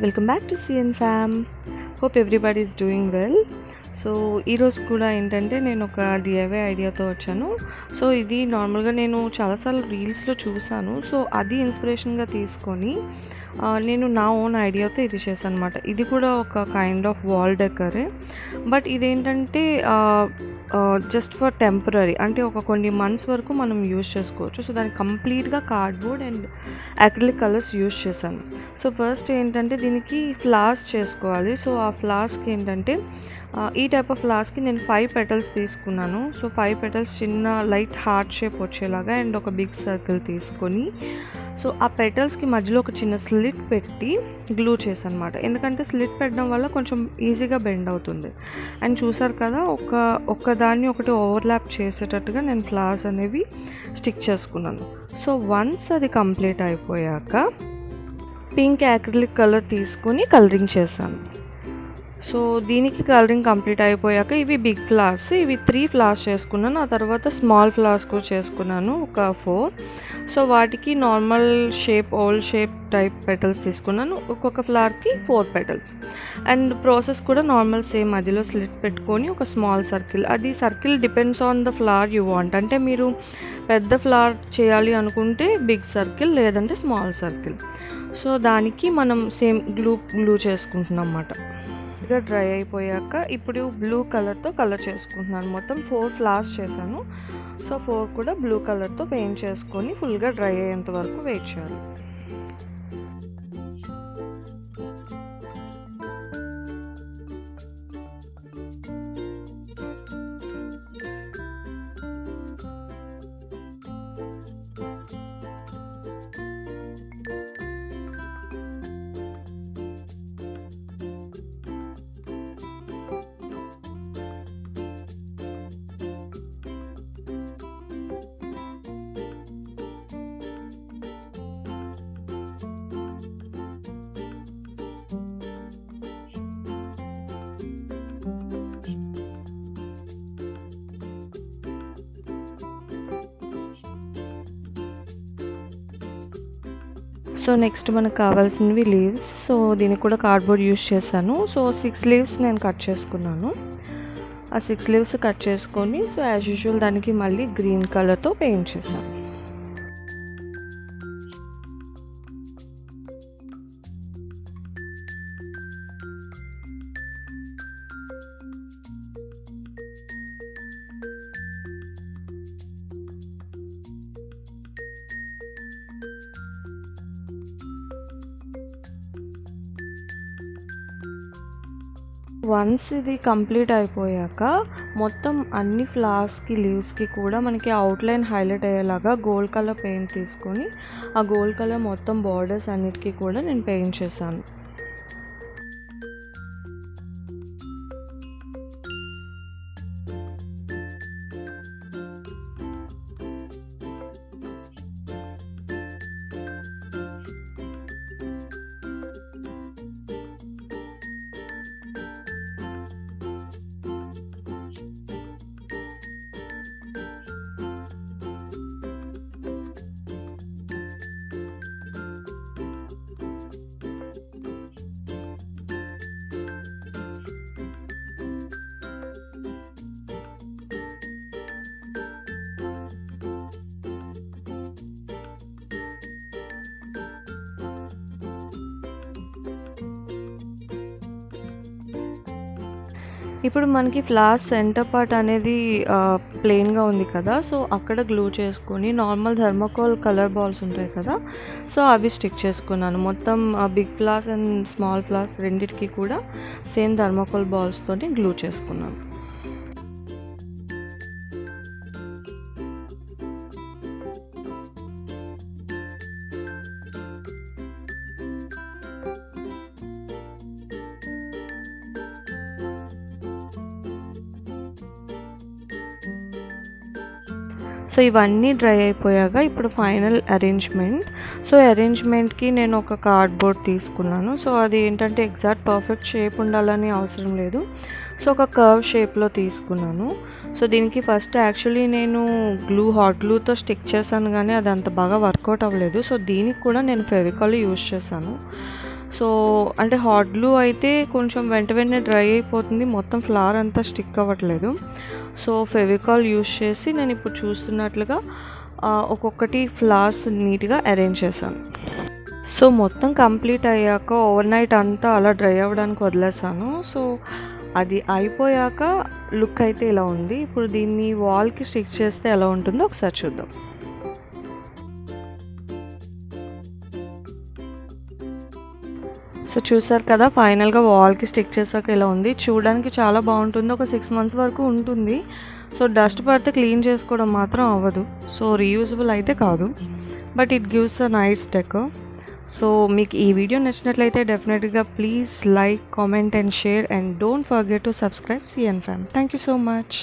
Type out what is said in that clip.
Welcome back to CN fam. Hope everybody is doing well. So ఈరోజు కూడా ఏంటంటే నేను ఒక డిఐవై ఐడియాతో వచ్చాను. సో ఇది నార్మల్గా నేను చాలాసార్లు రీల్స్లో చూసాను. సో అది ఇన్స్పిరేషన్గా తీసుకొని నేను నా ఓన్ ఐడియాతో ఇది చేశాను అనమాట. ఇది కూడా ఒక కైండ్ ఆఫ్ వాల్ డెకరే, బట్ ఇదేంటంటే జస్ట్ ఫర్ టెంపరీ, అంటే ఒక కొన్ని మంత్స్ వరకు మనం యూజ్ చేసుకోవచ్చు. సో దానికి కంప్లీట్గా cardboard and acrylic colours use చేశాను. సో ఫస్ట్ ఏంటంటే దీనికి ఫ్లవర్స్ చేసుకోవాలి. సో ఆ ఫ్లవర్స్కి ఏంటంటే ఈ టైప్ ఆఫ్ ఫ్లవర్స్కి నేను 5 petals తీసుకున్నాను. సో 5 petals చిన్న లైట్ హార్ట్ షేప్ వచ్చేలాగా అండ్ ఒక బిగ్ సర్కిల్ తీసుకొని, సో ఆ పెటల్స్కి మధ్యలో ఒక చిన్న స్లిట్ పెట్టి గ్లూ చేశాను అనమాట. ఎందుకంటే స్లిట్ పెట్టడం వల్ల కొంచెం ఈజీగా బెండ్ అవుతుంది. అండ్ చూసారు కదా, ఒకదాన్ని ఒకటి ఓవర్లాప్ చేసేటట్టుగా నేను ఫ్లవర్స్ అనేవి స్టిక్ చేసుకున్నాను. సో వన్స్ అది కంప్లీట్ అయిపోయాక పింక్ యాక్రిలిక్ కలర్ తీసుకొని కలరింగ్ చేశాను. సో దీనికి కలరింగ్ కంప్లీట్ అయిపోయాక ఇవి బిగ్ ఫ్లవర్స్, ఇవి 3 ఫ్లవర్స్ చేసుకున్నాను. ఆ తర్వాత స్మాల్ ఫ్లవర్స్ కూడా చేసుకున్నాను, ఒక 4. సో వాటికి normal shape, old shape type petals తీసుకున్నాను. ఒక్కొక్క ఫ్లవర్కి 4 petals. అండ్ ప్రాసెస్ కూడా నార్మల్ సేమ్, మధ్యలో స్లిట్ పెట్టుకొని ఒక స్మాల్ సర్కిల్. అది circle depends on the flower you want. అంటే మీరు పెద్ద ఫ్లవర్ చేయాలి అనుకుంటే బిగ్ సర్కిల్, లేదంటే స్మాల్ సర్కిల్. సో దానికి మనం సేమ్ గ్లూ చేసుకుంటున్నాం అన్నమాట. డ్రై అయిపోయాక ఇప్పుడు బ్లూ కలర్తో కలర్ చేసుకుంటున్నాను. మొత్తం 4 ఫ్లవర్స్ చేశాను. సో 4 కూడా బ్లూ కలర్తో పెయింట్ చేసుకొని ఫుల్గా డ్రై అయ్యేంత వరకు వెయిట్ చేయాలి. సో నెక్స్ట్ మనకు కావాల్సినవి లీవ్స్. సో దీనికి కూడా కార్డ్బోర్డ్ యూజ్ చేశాను. సో 6 leaves నేను కట్ చేసుకున్నాను. ఆ 6 leaves కట్ చేసుకొని, సో యాజ్ యూజువల్ దానికి మళ్ళీ గ్రీన్ కలర్తో పెయింట్ చేశాను. వన్స్ ఇది కంప్లీట్ అయిపోయాక మొత్తం అన్ని ఫ్లవర్స్కి, లీవ్స్కి కూడా మనకి అవుట్లైన్ హైలైట్ అయ్యేలాగా గోల్డ్ కలర్ పెయింట్ తీసుకొని ఆ గోల్డ్ కలర్ మొత్తం బార్డర్స్ అన్నిటికీ కూడా నేను పెయింట్ చేశాను. ఇప్పుడు మనకి ఫ్లవర్స్ సెంటర్ పార్ట్ అనేది ప్లెయిన్గా ఉంది కదా. సో అక్కడ గ్లూ చేసుకొని నార్మల్ థర్మోకోల్ కలర్ బాల్స్ ఉంటాయి కదా, సో అవి స్టిక్ చేసుకున్నాను. మొత్తం big flowers and small flowers రెండింటికి కూడా సేమ్ థర్మోకోల్ బాల్స్తోని గ్లూ చేసుకున్నాను. సో ఇవన్నీ డ్రై అయిపోయాక ఇప్పుడు ఫైనల్ అరేంజ్మెంట్. సో అరేంజ్మెంట్కి నేను ఒక కార్డ్బోర్డ్ తీసుకున్నాను. సో అది ఏంటంటే ఎగ్జాక్ట్ పర్ఫెక్ట్ షేప్ ఉండాలని అవసరం లేదు. సో ఒక కర్వ్ షేప్లో తీసుకున్నాను. సో దీనికి ఫస్ట్ యాక్చువల్లీ నేను హాట్ గ్లూతో స్టిక్ చేశాను, కానీ అది అంత బాగా వర్కౌట్ అవ్వలేదు. సో దీనికి కూడా నేను ఫెవికాల్ యూజ్ చేశాను. సో సో అంటే హాట్ గ్లూ అయితే కొంచెం వెంటనే డ్రై అయిపోతుంది, మొత్తం ఫ్లవర్ అంతా స్టిక్ అవ్వట్లేదు. సో ఫెవికాల్ యూస్ చేసి నేను ఇప్పుడు చూస్తున్నట్లుగా ఒక్కొక్కటి ఫ్లవర్స్ నీట్గా అరేంజ్ చేశాను. సో మొత్తం కంప్లీట్ అయ్యాక ఓవర్ నైట్ అంతా అలా డ్రై అవ్వడానికి వదిలేసాను. సో అది అయిపోయాక లుక్ అయితే ఇలా ఉంది. ఇప్పుడు దీన్ని వాల్కి స్టిక్ చేస్తే ఎలా ఉంటుందో ఒకసారి చూద్దాం. సో చూసారు కదా, ఫైనల్గా వాల్కి స్టిక్ చేసాక ఇలా ఉంది. చూడడానికి చాలా బాగుంటుంది, ఒక 6 months వరకు ఉంటుంది. సో డస్ట్ పడితే క్లీన్ చేసుకోవడం మాత్రం అవ్వదు, సో రీయూజబుల్ అయితే కాదు, but it gives a nice decor. So మీకు ఈ వీడియో నచ్చినట్లయితే డెఫినెట్గా please like, comment and share, and don't forget to subscribe CN Fam. Thank you so much.